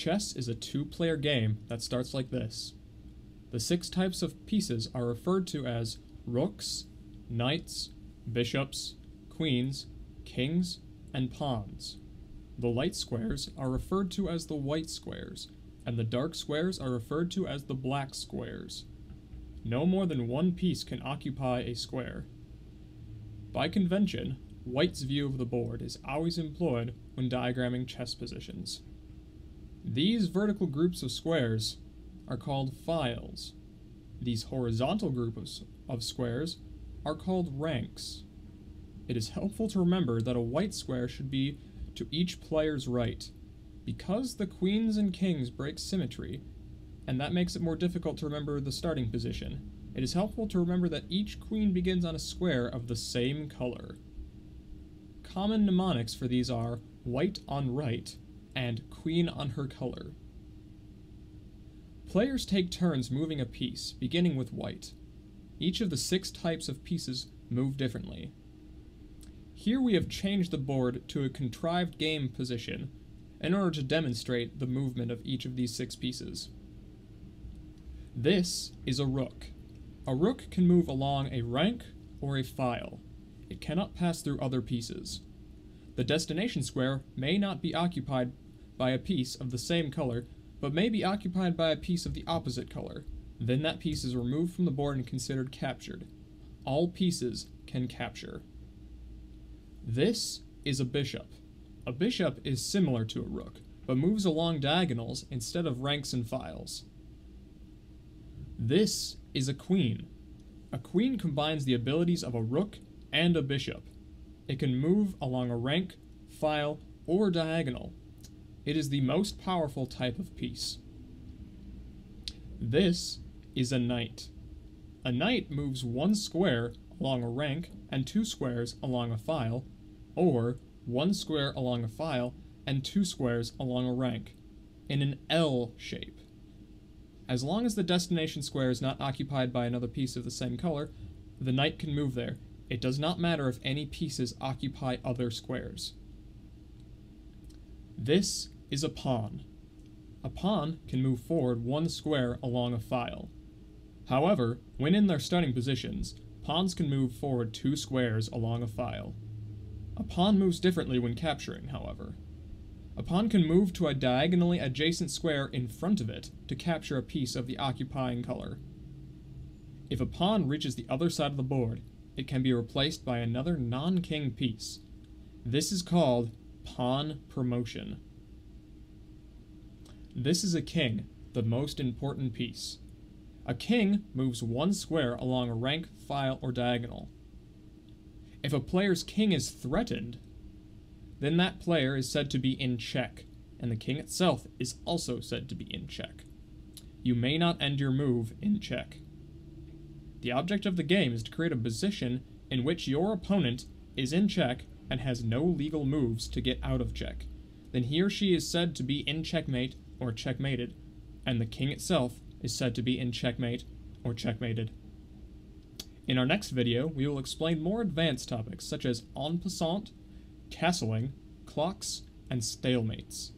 Chess is a two-player game that starts like this. The 6 types of pieces are referred to as rooks, knights, bishops, queens, kings, and pawns. The light squares are referred to as the white squares, and the dark squares are referred to as the black squares. No more than one piece can occupy a square. By convention, white's view of the board is always employed when diagramming chess positions. These vertical groups of squares are called files. These horizontal groups of squares are called ranks. It is helpful to remember that a white square should be to each player's right. Because the queens and kings break symmetry, and that makes it more difficult to remember the starting position, it is helpful to remember that each queen begins on a square of the same color. Common mnemonics for these are white on right and queen on her color. Players take turns moving a piece, beginning with white. Each of the 6 types of pieces move differently. Here we have changed the board to a contrived game position in order to demonstrate the movement of each of these 6 pieces. This is a rook. A rook can move along a rank or a file. It cannot pass through other pieces. The destination square may not be occupied by a piece of the same color, but may be occupied by a piece of the opposite color. Then that piece is removed from the board and considered captured. All pieces can capture. This is a bishop. A bishop is similar to a rook, but moves along diagonals instead of ranks and files. This is a queen. A queen combines the abilities of a rook and a bishop. It can move along a rank, file, or diagonal. It is the most powerful type of piece. This is a knight. A knight moves 1 square along a rank and 2 squares along a file, or 1 square along a file and 2 squares along a rank, in an L shape. As long as the destination square is not occupied by another piece of the same color, the knight can move there. It does not matter if any pieces occupy other squares. This is a pawn. A pawn can move forward 1 square along a file. However, when in their starting positions, pawns can move forward 2 squares along a file. A pawn moves differently when capturing, however. A pawn can move to a diagonally adjacent square in front of it to capture a piece of the occupying color. If a pawn reaches the other side of the board, it can be replaced by another non-king piece. This is called pawn promotion. This is a king, the most important piece. A king moves 1 square along a rank, file, or diagonal. If a player's king is threatened, then that player is said to be in check, and the king itself is also said to be in check. You may not end your move in check. The object of the game is to create a position in which your opponent is in check and has no legal moves to get out of check. Then he or she is said to be in checkmate or checkmated, and the king itself is said to be in checkmate or checkmated. In our next video, we will explain more advanced topics such as en passant, castling, clocks, and stalemates.